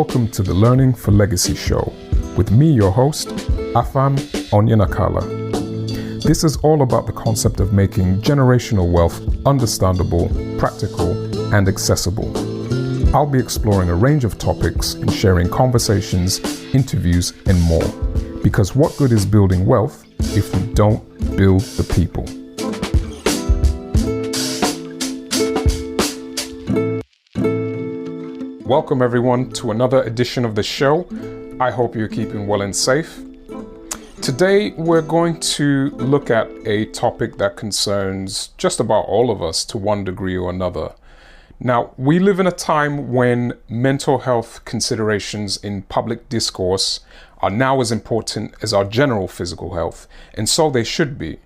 Welcome to the Learning for Legacy show with me, your host, Afam Onyenakala. This is all about the concept of making generational wealth understandable, practical, and accessible. I'll be exploring a range of topics and sharing conversations, interviews, and more. Because what good is building wealth if we don't build the people? Welcome everyone to another edition of the show. I hope you're keeping well and safe. Today we're going to look at a topic that concerns just about all of us to one degree or another. Now, we live in a time when mental health considerations in public discourse are now as important as our general physical health, and so they should be.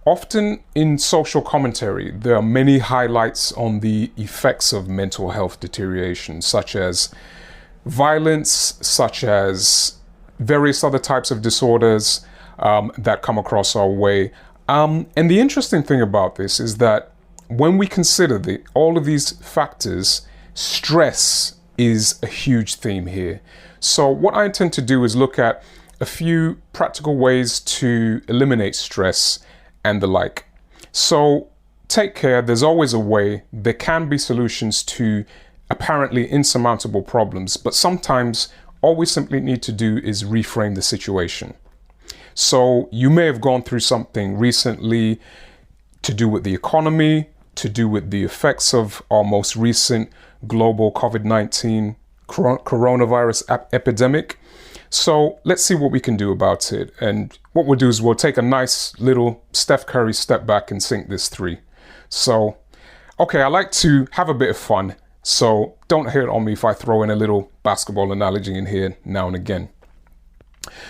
Often in social commentary, there are many highlights on the effects of mental health deterioration, such as violence, such as various other types of disorders that come across our way. And the interesting thing about this is that when we consider all of these factors, stress is a huge theme here. So what I intend to do is look at a few practical ways to eliminate stress and the like. So take care, there's always a way. There can be solutions to apparently insurmountable problems, but sometimes all we simply need to do is reframe the situation. So you may have gone through something recently to do with the economy, to do with the effects of our most recent global COVID-19 coronavirus epidemic. So let's see what we can do about it. And what we'll do is we'll take a nice little Steph Curry step back and sink this three. So, okay, I like to have a bit of fun. So don't hate on me if I throw in a little basketball analogy in here now and again.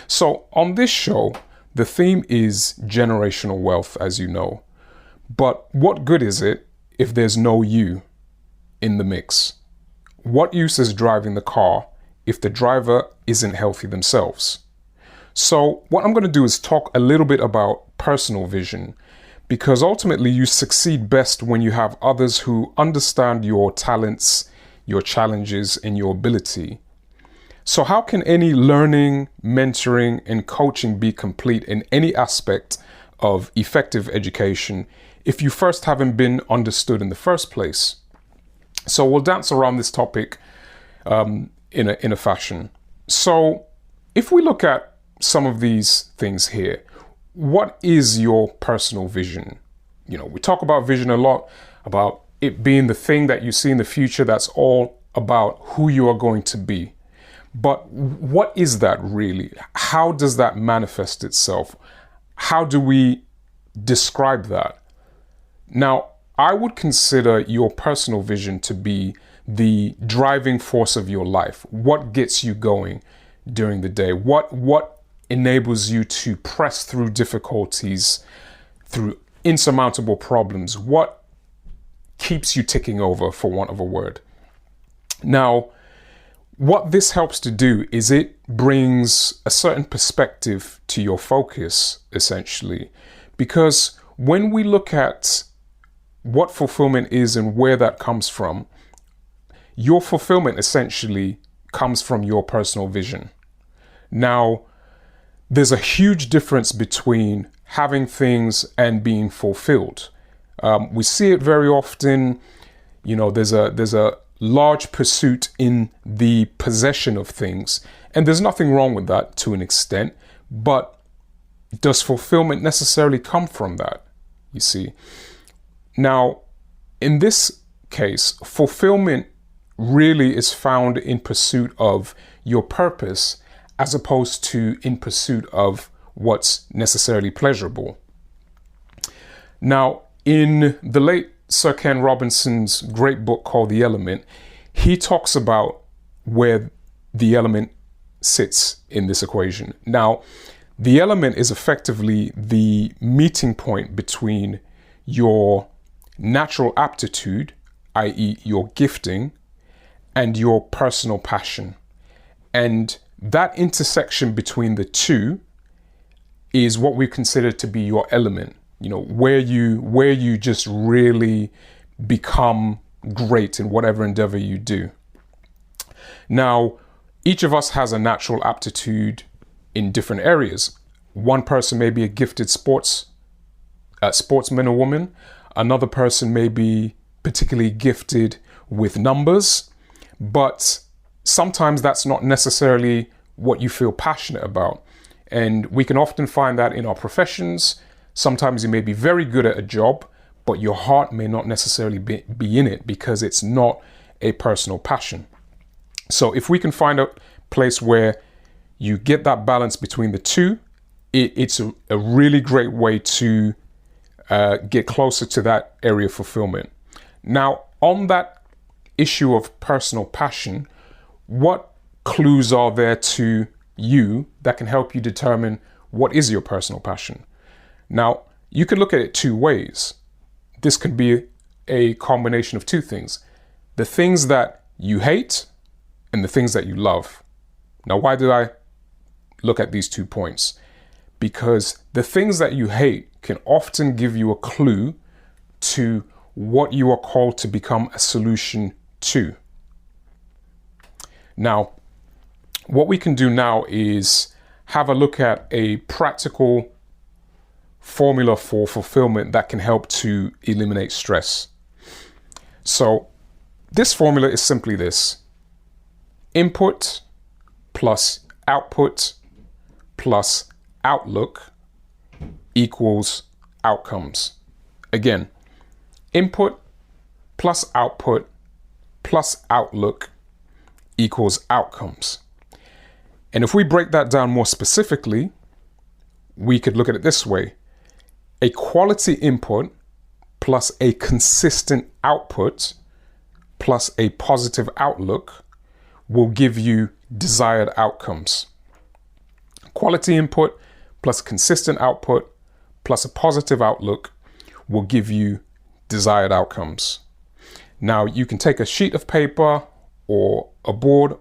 So on this show, the theme is generational wealth, as you know. But what good is it if there's no you in the mix? What use is driving the car if the driver isn't healthy themselves? So what I'm going to do is talk a little bit about personal vision, because ultimately you succeed best when you have others who understand your talents, your challenges, and your ability. So how can any learning, mentoring, and coaching be complete in any aspect of effective education if you first haven't been understood in the first place? So we'll dance around this topic in a fashion. So if we look at some of these things here, what is your personal vision? You know, we talk about vision a lot, about it being the thing that you see in the future that's all about who you are going to be. But what is that really? How does that manifest itself? How do we describe that? Now, I would consider your personal vision to be the driving force of your life. What gets you going during the day? What enables you to press through difficulties, through insurmountable problems? What keeps you ticking over, for want of a word? Now, what this helps to do is it brings a certain perspective to your focus, essentially. Because when we look at what fulfillment is and where that comes from, your fulfillment essentially comes from your personal vision. Now, there's a huge difference between having things and being fulfilled. We see it very often. You know, there's a large pursuit in the possession of things, and there's nothing wrong with that to an extent. But does fulfillment necessarily come from that? You see. Now, in this case, fulfillment really is found in pursuit of your purpose as opposed to in pursuit of what's necessarily pleasurable. Now, in the late Sir Ken Robinson's great book called The Element, he talks about where the element sits in this equation. Now, the element is effectively the meeting point between your natural aptitude, i.e. your gifting, and your personal passion. And that intersection between the two is what we consider to be your element, you know, where you just really become great in whatever endeavor you do. Now, each of us has a natural aptitude in different areas. One person may be a gifted sportsman or woman. Another person may be particularly gifted with numbers, but sometimes that's not necessarily what you feel passionate about. And we can often find that in our professions. Sometimes you may be very good at a job, but your heart may not necessarily be in it because it's not a personal passion. So if we can find a place where you get that balance between the two, it's a really great way to get closer to that area of fulfillment. Now, on that issue of personal passion, what clues are there to you that can help you determine what is your personal passion? Now, you can look at it two ways. This could be a combination of two things: the things that you hate and the things that you love. Now, why did I look at these 2 points? Because the things that you hate can often give you a clue to what you are called to become a solution to. Now, what we can do now is have a look at a practical formula for fulfillment that can help to eliminate stress. So this formula is simply this: input plus output plus outlook equals outcomes. Again, input plus output plus outlook equals outcomes. And if we break that down more specifically, we could look at it this way: a quality input plus a consistent output plus a positive outlook will give you desired outcomes. Quality input plus consistent output plus a positive outlook will give you desired outcomes. Now, you can take a sheet of paper or a board,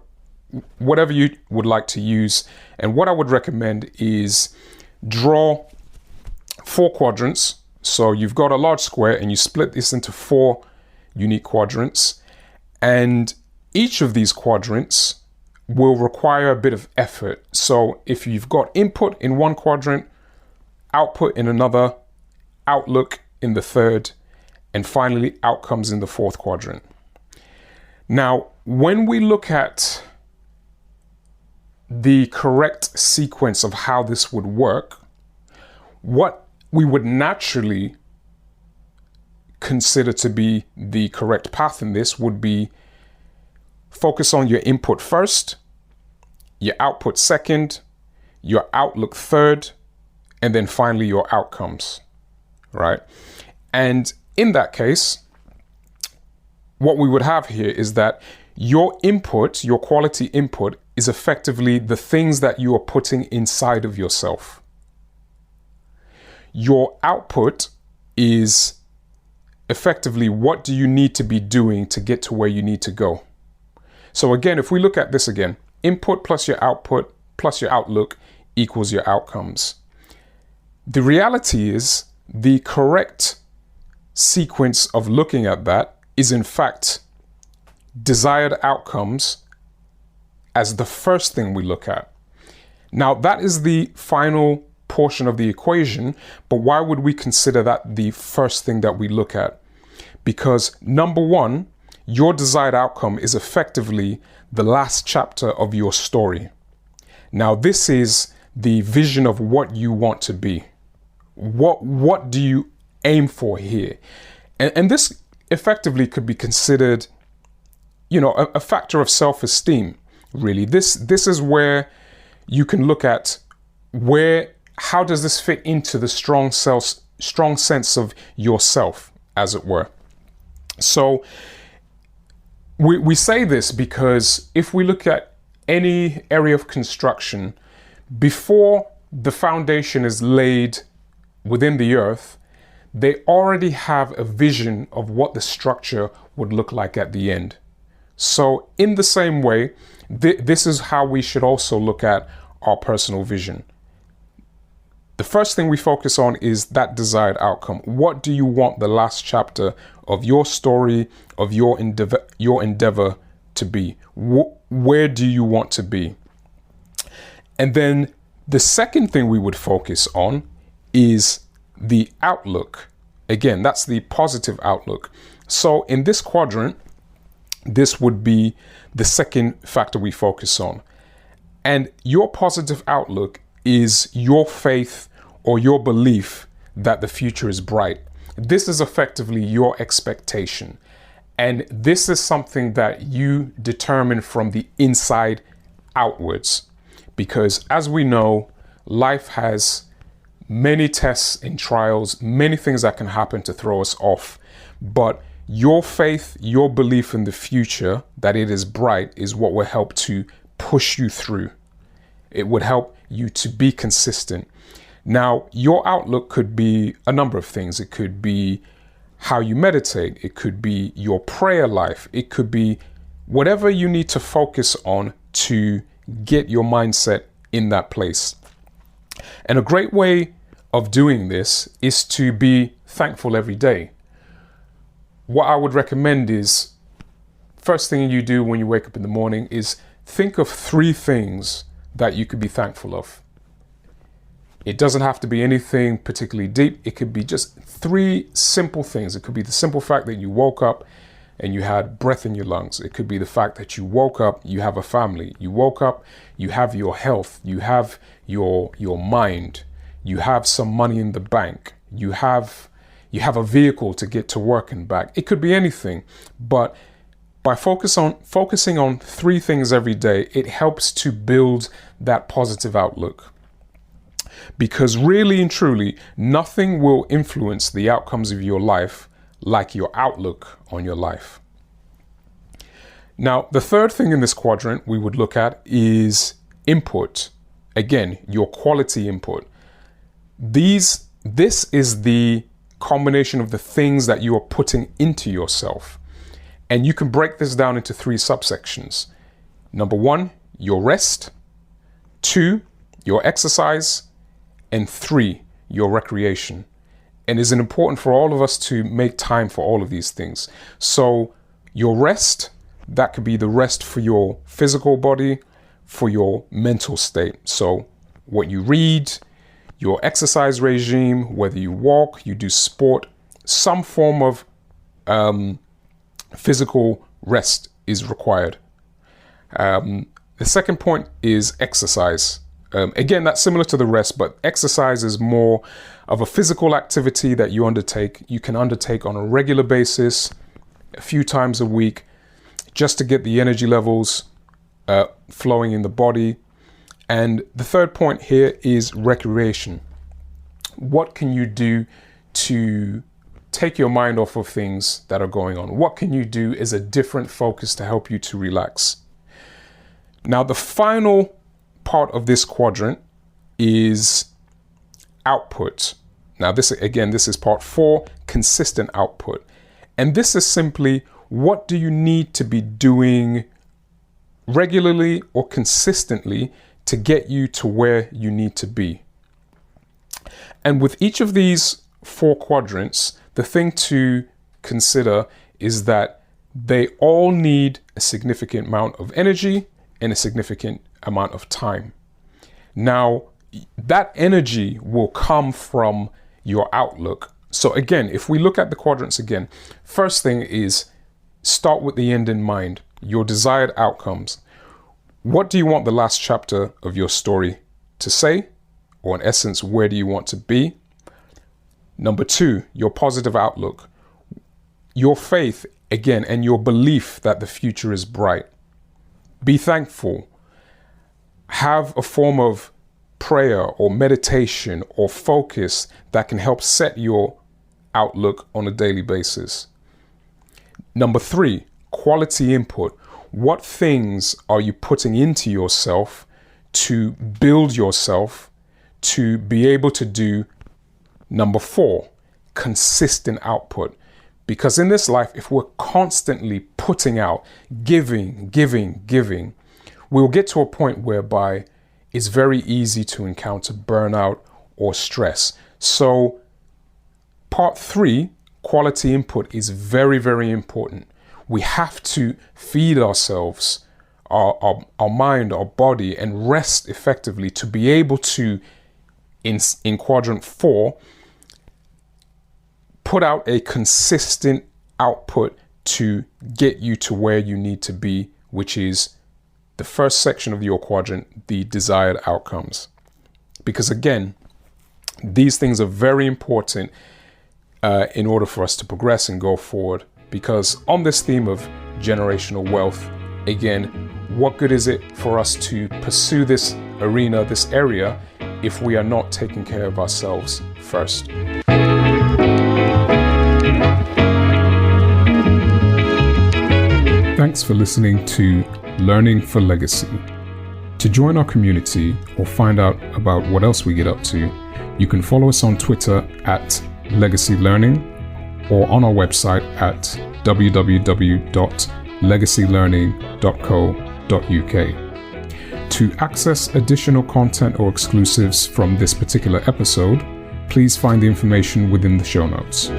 whatever you would like to use. And what I would recommend is draw 4 quadrants. So you've got a large square and you split this into 4 unique quadrants. And each of these quadrants will require a bit of effort. So if you've got input in one quadrant, output in another, outlook in the third, and finally outcomes in the fourth quadrant. Now, when we look at the correct sequence of how this would work, what we would naturally consider to be the correct path in this would be focus on your input first, your output second, your outlook third, and then finally your outcomes, right? And in that case, what we would have here is that your input, your quality input, is effectively the things that you are putting inside of yourself. Your output is effectively what do you need to be doing to get to where you need to go. So again, if we look at this again, input plus your output plus your outlook equals your outcomes. The reality is the correct sequence of looking at that is in fact desired outcomes as the first thing we look at. Now that is the final portion of the equation, but why would we consider that the first thing that we look at? Because number one, your desired outcome is effectively the last chapter of your story. Now this is the vision of what you want to be. What do you aim for here? And this effectively could be considered, a factor of self-esteem, really. This is where you can look at how does this fit into the strong sense of yourself, as it were. So we say this because if we look at any area of construction, before the foundation is laid within the earth, they already have a vision of what the structure would look like at the end. So in the same way, this is how we should also look at our personal vision. The first thing we focus on is that desired outcome. What do you want the last chapter of your story, of your endeavor to be? Where do you want to be? And then the second thing we would focus on is the outlook. Again, that's the positive outlook. So in this quadrant, this would be the second factor we focus on. And your positive outlook is your faith or your belief that the future is bright. This is effectively your expectation. And this is something that you determine from the inside outwards. Because as we know, life has many tests and trials, many things that can happen to throw us off. But your faith, your belief in the future, that it is bright, is what will help to push you through. It would help you to be consistent. Now, your outlook could be a number of things. It could be how you meditate. It could be your prayer life. It could be whatever you need to focus on to get your mindset in that place. And a great way of doing this is to be thankful every day. What I would recommend is, first thing you do when you wake up in the morning is think of 3 things that you could be thankful of. It doesn't have to be anything particularly deep. It could be just 3 simple things. It could be the simple fact that you woke up and you had breath in your lungs. It could be the fact that you woke up, you have a family. You woke up, you have your health, you have your mind, you have some money in the bank, you have a vehicle to get to work and back. It could be anything, but by focusing on 3 things every day, it helps to build that positive outlook. Because really and truly, nothing will influence the outcomes of your life like your outlook on your life. Now, the third thing in this quadrant we would look at is input. Again, your quality input. This is the combination of the things that you are putting into yourself. And you can break this down into 3 subsections. Number 1, your rest. 2, your exercise. And 3, your recreation. And it's important for all of us to make time for all of these things. So your rest, that could be the rest for your physical body, for your mental state. So what you read, your exercise regime, whether you walk, you do sport, some form of physical rest is required. The second point is exercise. Again, that's similar to the rest, but exercise is more of a physical activity that you undertake. You can undertake on a regular basis, a few times a week, just to get the energy levels flowing in the body. And the third point here is recreation. What can you do to take your mind off of things that are going on? What can you do as a different focus to help you to relax? Now, the final part of this quadrant is output. Now, this is part 4, consistent output. And this is simply, what do you need to be doing regularly or consistently to get you to where you need to be? And with each of these 4 quadrants, the thing to consider is that they all need a significant amount of energy and a significant amount of time. Now, that energy will come from your outlook. So again, if we look at the quadrants again, first thing is start with the end in mind, your desired outcomes. What do you want the last chapter of your story to say? Or in essence, where do you want to be? Number 2, your positive outlook. Your faith, again, and your belief that the future is bright. Be thankful. Have a form of prayer or meditation or focus that can help set your outlook on a daily basis. Number 3, quality input. What things are you putting into yourself to build yourself to be able to do? Number 4, consistent output. Because in this life, if we're constantly putting out, giving, we'll get to a point whereby it's very easy to encounter burnout or stress. So part 3, quality input, is very, very important. We have to feed ourselves, our mind, our body, and rest effectively to be able to, in quadrant 4, put out a consistent output to get you to where you need to be, which is the first section of your quadrant, the desired outcomes. Because again, these things are very important in order for us to progress and go forward. Because on this theme of generational wealth, again, what good is it for us to pursue this arena, this area, if we are not taking care of ourselves first? Thanks for listening to Learning for Legacy. To join our community or find out about what else we get up to, you can follow us on Twitter at Legacy Learning or on our website at www.legacylearning.co.uk. To access additional content or exclusives from this particular episode, please find the information within the show notes.